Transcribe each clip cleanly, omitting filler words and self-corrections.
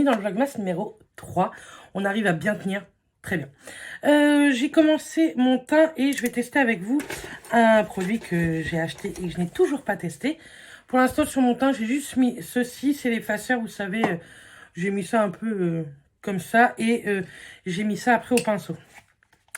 bienvenue dans le Vlogmas numéro 3. On arrive à bien tenir, très bien. J'ai commencé mon teint et je vais tester avec vous un produit que j'ai acheté et que je n'ai toujours pas testé. Pour l'instant sur mon teint j'ai juste mis ceci, c'est l'effaceur, vous savez, j'ai mis ça un peu comme ça et j'ai mis ça après au pinceau.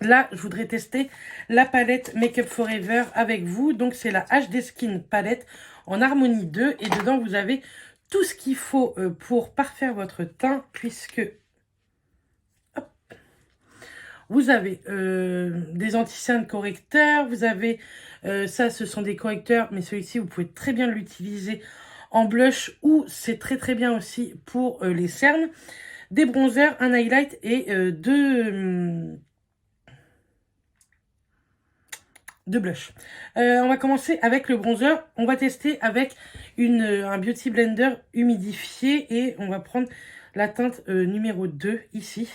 Là, je voudrais tester la palette Make Up Forever avec vous. Donc, c'est la HD Skin palette en Harmonie 2. Et dedans, vous avez tout ce qu'il faut pour parfaire votre teint, puisque hop, vous avez des anti-cernes correcteurs. Vous avez, ça, ce sont des correcteurs, mais celui-ci, vous pouvez très bien l'utiliser en blush ou c'est très très bien aussi pour les cernes. Des bronzers, un highlight et de blush. On va commencer avec le bronzer. On va tester avec un Beauty Blender humidifié et on va prendre la teinte numéro 2 ici.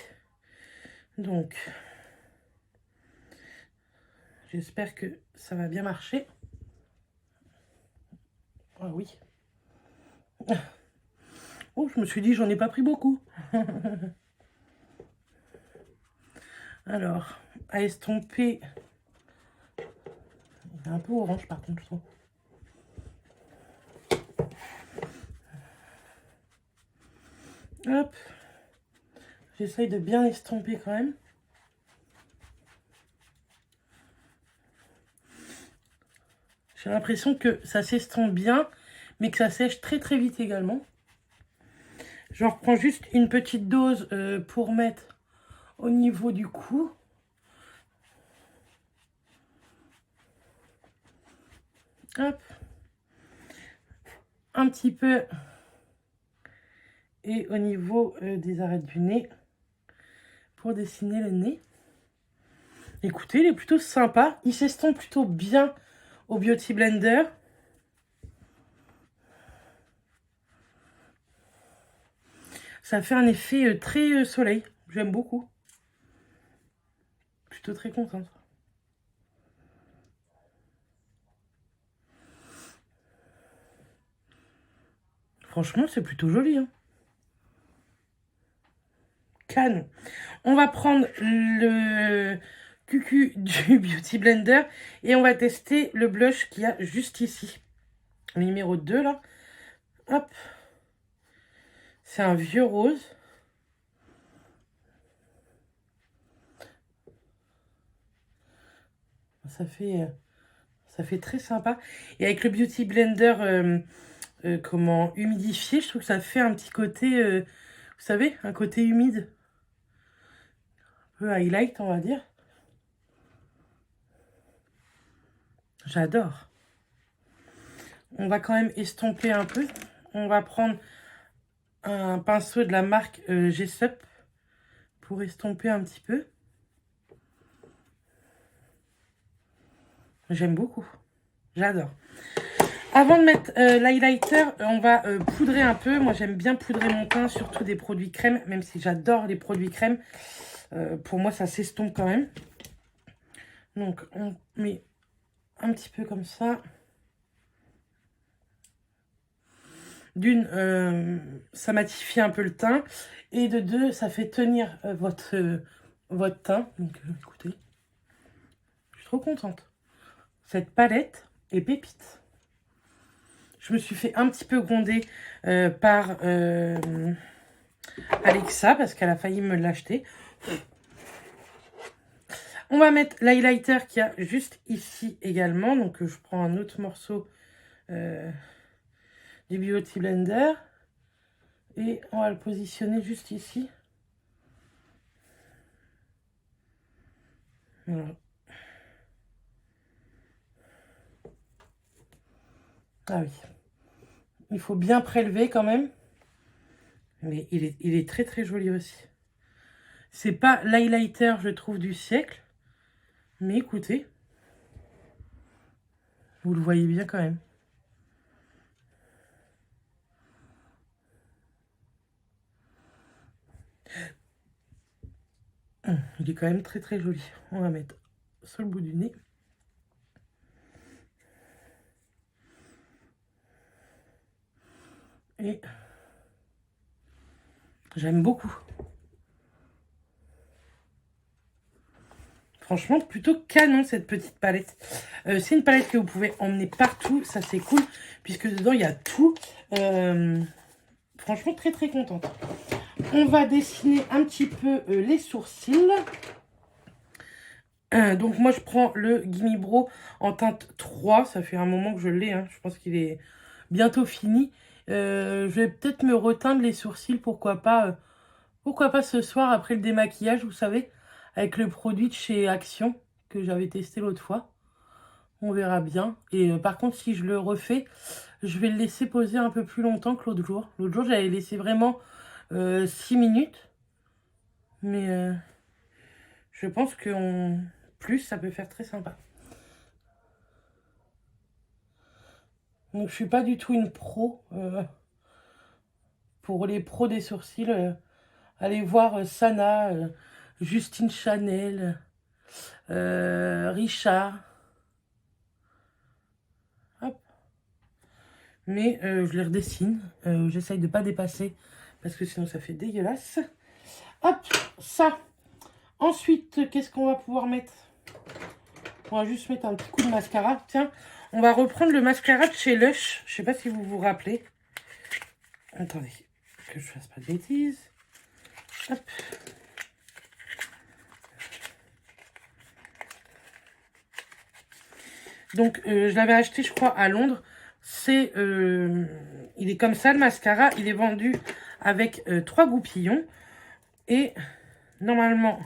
Donc, j'espère que ça va bien marcher. Ah oui. Oh, je me suis dit, j'en ai pas pris beaucoup. Alors, à estomper. Il est un peu orange par contre, je trouve. Hop. J'essaye de bien estomper quand même. J'ai l'impression que ça s'estompe bien, mais que ça sèche très très vite également. J'en reprends juste une petite dose pour mettre au niveau du cou. Hop. Un petit peu. Et au niveau des arêtes du nez. Pour dessiner le nez. Écoutez, il est plutôt sympa. Il s'estompe plutôt bien au Beauty Blender. Ça fait un effet très soleil. J'aime beaucoup. Plutôt très contente. Franchement, c'est plutôt joli. Hein. Canon. On va prendre le cucu du Beauty Blender et on va tester le blush qu'il y a juste ici. Le numéro 2 là. Hop. C'est un vieux rose. Ça fait très sympa. Et avec le Beauty Blender comment humidifié, je trouve que ça fait un petit côté, vous savez, un côté humide. Un peu highlight, on va dire. J'adore. On va quand même estomper un peu. On va prendre un pinceau de la marque Jessup pour estomper un petit peu. J'aime beaucoup. J'adore. Avant de mettre l'highlighter, on va poudrer un peu. Moi, j'aime bien poudrer mon teint, surtout des produits crème, même si j'adore les produits crème. Pour moi, ça s'estompe quand même. Donc, on met un petit peu comme ça. D'une, ça matifie un peu le teint. Et de deux, ça fait tenir votre teint. Donc, écoutez, je suis trop contente. Cette palette est pépite. Je me suis fait un petit peu gronder par Alexa parce qu'elle a failli me l'acheter. On va mettre l'highlighter qu'il y a juste ici également. Donc, je prends un autre morceau du Beauty Blender. Et on va le positionner juste ici. Voilà. Ah oui. Il faut bien prélever quand même. Mais il est très très joli aussi. C'est pas l'highlighter, je trouve, du siècle. Mais écoutez. Vous le voyez bien quand même. Il est quand même très très joli. On va mettre sur le bout du nez. Et J'aime beaucoup. Franchement, plutôt canon cette petite palette. C'est une palette que vous pouvez emmener partout. Ça, c'est cool. Puisque dedans, il y a tout. Franchement, très très contente. On va dessiner un petit peu les sourcils. Donc, moi, je prends le Gimme Bro en teinte 3. Ça fait un moment que je l'ai. Hein. Je pense qu'il est bientôt fini. Je vais peut-être me reteindre les sourcils. Pourquoi pas ce soir après le démaquillage, vous savez, avec le produit de chez Action que j'avais testé l'autre fois. On verra bien. Et par contre, si je le refais, je vais le laisser poser un peu plus longtemps que l'autre jour. L'autre jour, j'avais laissé vraiment 6 minutes. Mais je pense que plus, ça peut faire très sympa. Donc, je suis pas du tout une pro. Pour les pros des sourcils, allez voir Sana, Justine Chanel, Richard. Hop. Mais je les redessine. J'essaye de ne pas dépasser parce que sinon ça fait dégueulasse. Hop, ça. Ensuite, qu'est-ce qu'on va pouvoir mettre? On va juste mettre un petit coup de mascara. Tiens, on va reprendre le mascara de chez Lush. Je sais pas si vous vous rappelez. Attendez, que je fasse pas de bêtises. Hop. Donc, je l'avais acheté, je crois, à Londres. Il est comme ça, le mascara. Il est vendu avec 3 goupillons. Et normalement,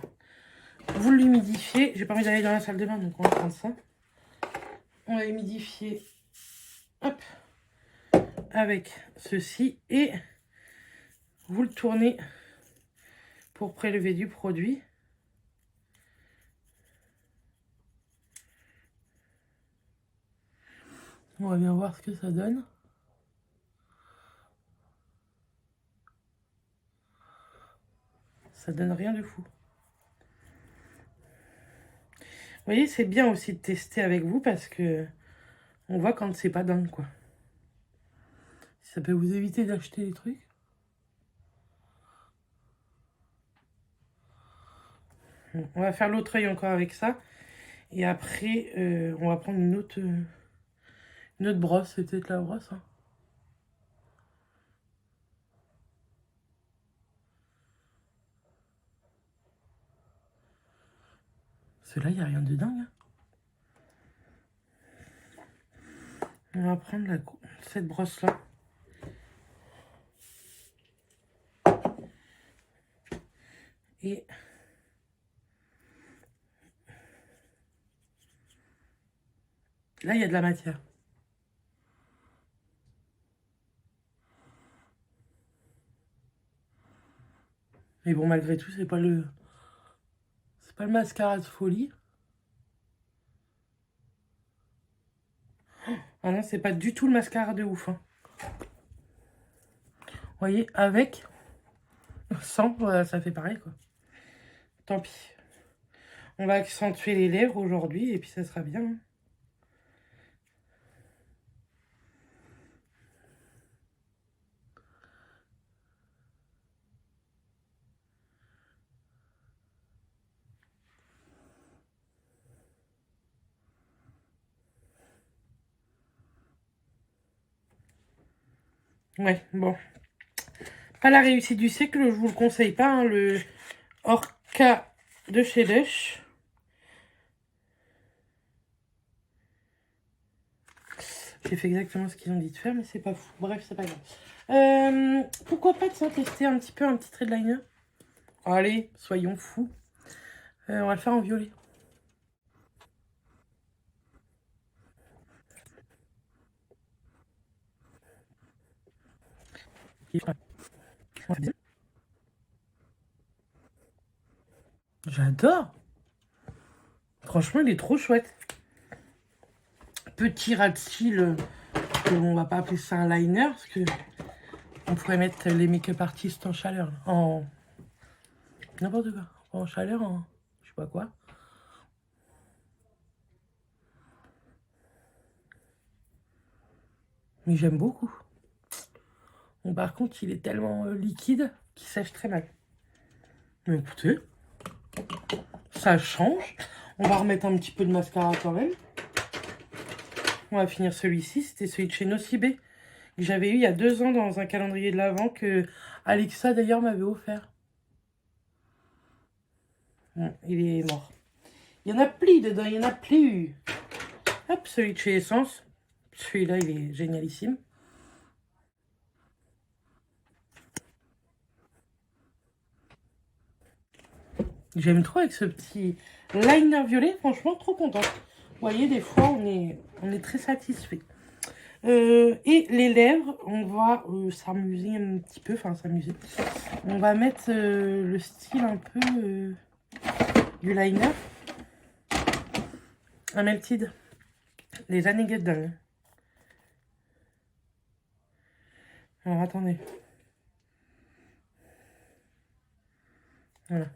vous l'humidifiez. J'ai pas envie d'aller dans la salle de bain, donc on va prendre ça. On va humidifier, hop, avec ceci. Et vous le tournez pour prélever du produit. On va bien voir ce que ça donne. Ça donne rien de fou. Vous voyez, c'est bien aussi de tester avec vous parce que on voit quand c'est pas dingue, quoi. Ça peut vous éviter d'acheter des trucs. On va faire l'autre œil encore avec ça. Et après, on va prendre une autre brosse. C'est peut-être la brosse, hein. Ceux-là, il n'y a rien de dingue, hein. On va prendre cette brosse-là. Et là, il y a de la matière. Mais bon, malgré tout, c'est pas le mascara de folie. Ah non, c'est pas du tout le mascara de ouf, hein. Vous voyez, avec, sans, ça fait pareil, quoi. Tant pis. On va accentuer les lèvres aujourd'hui et puis ça sera bien, hein. Ouais, bon. Pas la réussite du siècle, je vous le conseille pas, hein, le Orca de chez Lush. J'ai fait exactement ce qu'ils ont dit de faire, mais c'est pas fou. Bref, c'est pas grave. Pourquoi pas tester un petit peu un petit trait de liner? Allez, soyons fous. On va le faire en violet. J'adore. Franchement, il est trop chouette. Petit ras de cils, on va pas appeler ça un liner, parce que on pourrait mettre les make-up artistes en chaleur, en n'importe quoi, en chaleur, en je sais pas quoi. Mais j'aime beaucoup. Bon, par contre, il est tellement liquide qui sèche très mal. Mais écoutez, ça change. On va remettre un petit peu de mascara quand même. On va finir celui-ci. C'était celui de chez Nocibé, que j'avais eu il y a 2 ans dans un calendrier de l'Avent que Alexa d'ailleurs m'avait offert. Bon, il est mort. Il y en a plus dedans, il y en a plus. Hop, celui de chez Essence. Celui-là, il est génialissime. J'aime trop avec ce petit liner violet. Franchement, trop contente. Vous voyez, des fois, on est très satisfait. Et les lèvres, on va s'amuser un petit peu. Enfin, s'amuser. On va mettre le style un peu du liner. Un Melted. Les Années Doll. Alors, attendez. Voilà.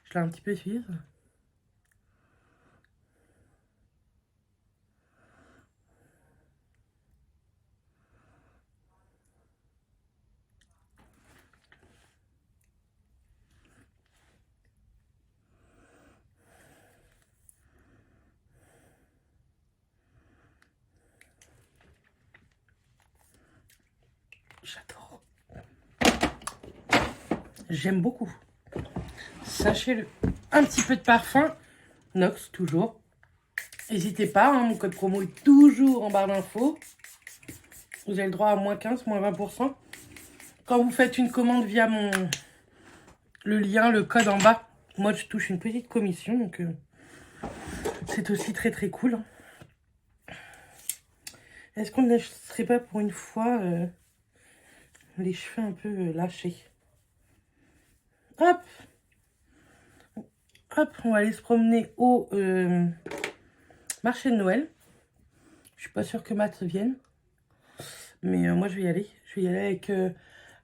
Je l'ai un petit peu essuyé, ça. J'adore. J'aime beaucoup. Sachez-le. Un petit peu de parfum. Nox, toujours. N'hésitez pas, hein, mon code promo est toujours en barre d'infos. Vous avez le droit à moins 15, moins 20%. Quand vous faites une commande via le lien, le code en bas, moi je touche une petite commission. Donc c'est aussi très très cool. Est-ce qu'on ne serait pas pour une fois les cheveux un peu lâchés? Hop! Hop, on va aller se promener au marché de Noël. Je suis pas sûre que Matt vienne. Mais moi, je vais y aller. Je vais y aller avec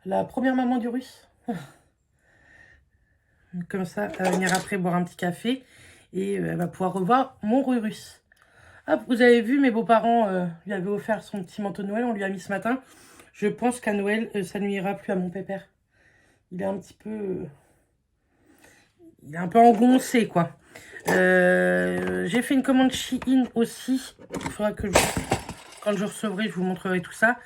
la première maman du Russe. Comme ça, elle va venir après boire un petit café. Et elle va pouvoir revoir mon Russe. Hop, vous avez vu, mes beaux-parents lui avaient offert son petit manteau de Noël. On lui a mis ce matin. Je pense qu'à Noël, ça nuira plus à mon pépère. Il est un petit peu... il est un peu engoncé, quoi. J'ai fait une commande Shein aussi. Il faudra que quand je recevrai, je vous montrerai tout ça.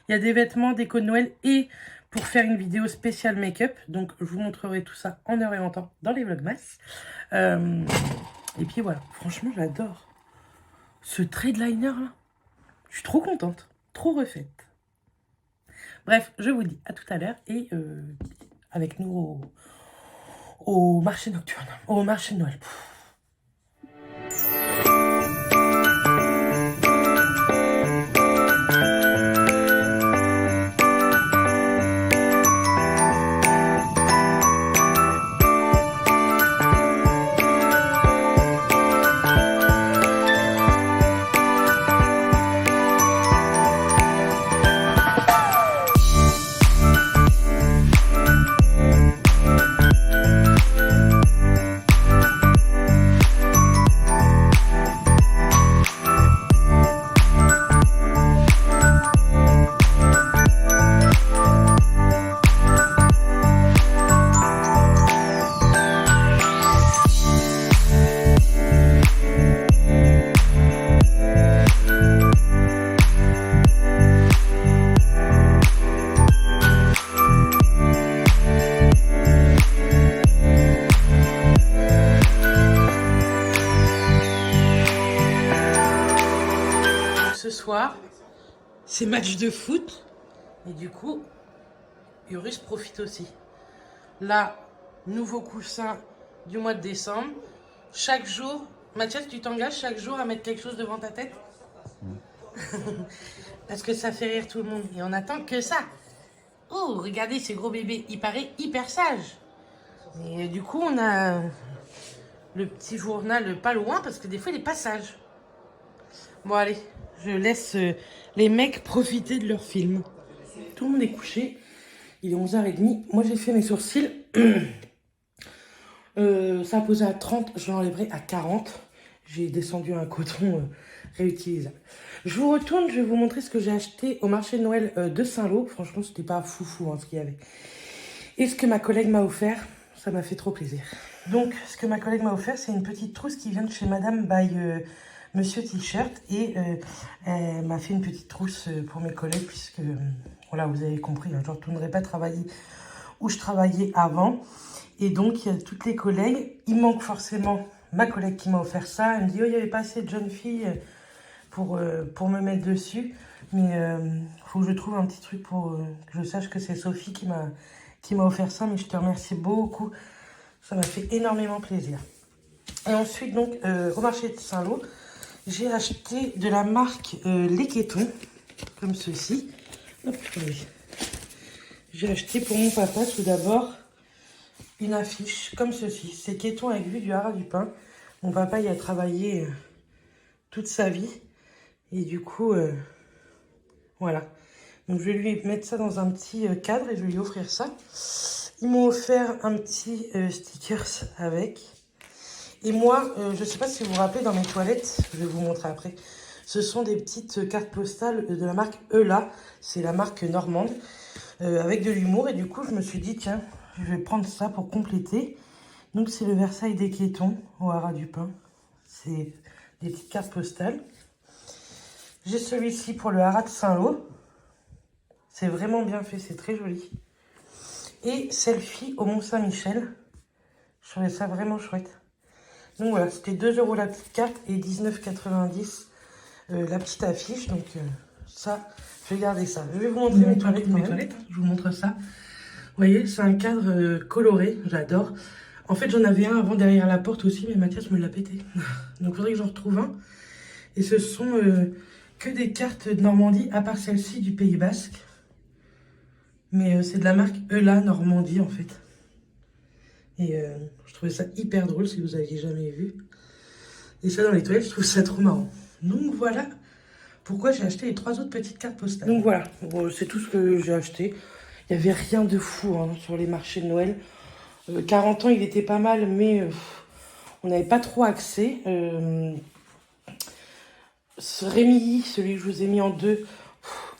Il y a des vêtements, des codes Noël et pour faire une vidéo spéciale make-up. Donc, je vous montrerai tout ça en heure et en temps dans les vlogmas. Et puis voilà, franchement, j'adore ce trait de liner là. Je suis trop contente, trop refaite. Bref, je vous dis à tout à l'heure et avec nous au marché nocturne, au marché de Noël. Ce soir, c'est match de foot. Et du coup, Urus profite aussi. Là, nouveau coussin du mois de décembre. Chaque jour, Mathias, tu t'engages chaque jour à mettre quelque chose devant ta tête? Parce que ça fait rire tout le monde. Et on attend que ça. Oh, regardez ce gros bébé. Il paraît hyper sage. Et du coup, on a le petit journal pas loin parce que des fois, il est pas sage. Bon, allez. Je laisse les mecs profiter de leur film. Tout le monde est couché. Il est 11h30. Moi, j'ai fait mes sourcils. Ça a posé à 30. Je l'enlèverai à 40. J'ai descendu un coton réutilisable. Je vous retourne. Je vais vous montrer ce que j'ai acheté au marché de Noël de Saint-Lô. Franchement, c'était pas foufou hein, ce qu'il y avait. Et ce que ma collègue m'a offert, ça m'a fait trop plaisir. Donc, ce que ma collègue m'a offert, c'est une petite trousse qui vient de chez Madame by Monsieur T-shirt. Et elle m'a fait une petite trousse pour mes collègues, puisque, voilà, vous avez compris, hein, je ne retournerai pas travailler où je travaillais avant. Et donc, il y a toutes les collègues. Il manque forcément ma collègue qui m'a offert ça. Elle me dit, oh, il n'y avait pas assez de jeunes filles pour me mettre dessus. Mais il faut que je trouve un petit truc pour que je sache que c'est Sophie qui m'a offert ça. Mais je te remercie beaucoup. Ça m'a fait énormément plaisir. Et ensuite, donc, au marché de Saint-Lô, j'ai acheté de la marque Les Kétons, comme ceci. Hop, oui. J'ai acheté pour mon papa, tout d'abord, une affiche comme ceci. C'est Kétons avec vue du Haras du Pin. Mon papa y a travaillé toute sa vie. Et du coup, voilà. Donc, je vais lui mettre ça dans un petit cadre et je vais lui offrir ça. Ils m'ont offert un petit stickers avec. Et moi, je ne sais pas si vous vous rappelez, dans mes toilettes, je vais vous montrer après, ce sont des petites cartes postales de la marque Eula. C'est la marque normande, avec de l'humour. Et du coup, je me suis dit, tiens, je vais prendre ça pour compléter. Donc, c'est le Versailles des Kétons au Haras du Pin. C'est des petites cartes postales. J'ai celui-ci pour le Haras de Saint-Lô. C'est vraiment bien fait, c'est très joli. Et Selfie au Mont-Saint-Michel. Je trouvais ça vraiment chouette. Donc voilà, c'était 2 € la petite carte et 19,90 la petite affiche. Donc ça, je vais garder ça. Je vais vous montrer mes toilettes. Je vous montre ça. Vous voyez, c'est un cadre coloré, j'adore. En fait, j'en avais un avant derrière la porte aussi, mais Mathias me l'a pété. Donc il faudrait que j'en retrouve un. Et ce sont que des cartes de Normandie, à part celle-ci du Pays Basque. Mais c'est de la marque Eula Normandie, en fait. Et je trouvais ça hyper drôle si vous n'aviez jamais vu. Et ça dans les toilettes, je trouve ça trop marrant. Donc voilà pourquoi j'ai acheté les 3 autres petites cartes postales. Donc voilà, bon, c'est tout ce que j'ai acheté. Il n'y avait rien de fou hein, sur les marchés de Noël. 40 ans, il était pas mal, mais on n'avait pas trop accès. Ce Rémi, celui que je vous ai mis en deux,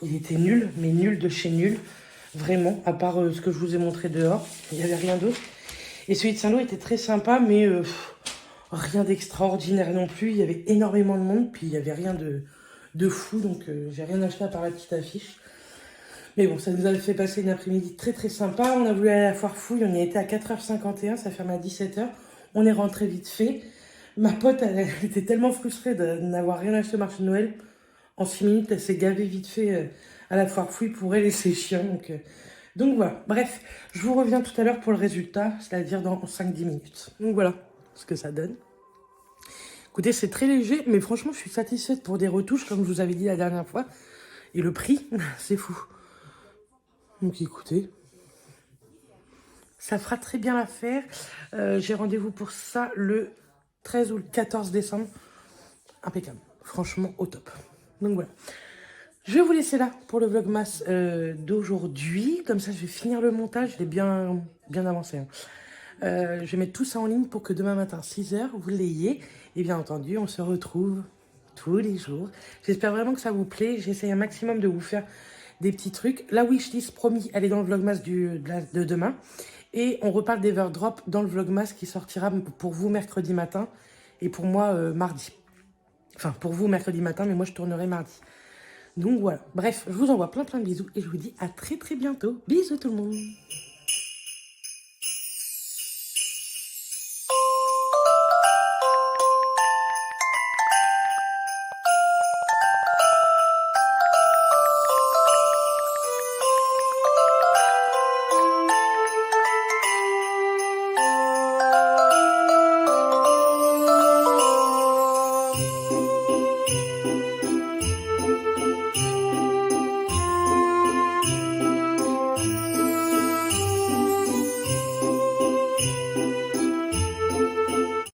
il était nul, mais nul de chez nul. Vraiment, à part ce que je vous ai montré dehors. Il n'y avait rien d'autre. Et celui de Saint-Lô était très sympa, mais rien d'extraordinaire non plus. Il y avait énormément de monde, puis il n'y avait rien de fou. Donc, j'ai rien acheté à part la petite affiche. Mais bon, ça nous a fait passer une après-midi très très sympa. On a voulu aller à la foire fouille. On y a été à 4h51, ça ferme à 17h. On est rentré vite fait. Ma pote, elle était tellement frustrée de n'avoir rien acheté au marché de Noël. En 6 minutes, elle s'est gavée vite fait à la foire fouille pour elle et ses chiens. Donc voilà, bref, je vous reviens tout à l'heure pour le résultat, c'est-à-dire dans 5-10 minutes. Donc voilà ce que ça donne. Écoutez, c'est très léger, mais franchement, je suis satisfaite pour des retouches, comme je vous avais dit la dernière fois. Et le prix, c'est fou. Donc écoutez, ça fera très bien l'affaire. J'ai rendez-vous pour ça le 13 ou le 14 décembre. Impeccable, franchement au top. Donc voilà. Je vais vous laisser là pour le vlogmas d'aujourd'hui. Comme ça, je vais finir le montage. Je l'ai bien avancé. Hein. Je vais mettre tout ça en ligne pour que demain matin, 6h, vous l'ayez. Et bien entendu, on se retrouve tous les jours. J'espère vraiment que ça vous plaît. J'essaie un maximum de vous faire des petits trucs. La wishlist, promis, elle est dans le vlogmas de demain. Et on reparle d'Everdrop dans le vlogmas qui sortira pour vous mercredi matin. Et pour moi, mardi. Enfin, pour vous mercredi matin, mais moi, je tournerai mardi. Donc voilà, bref, je vous envoie plein de bisous et je vous dis à très bientôt. Bisous tout le monde.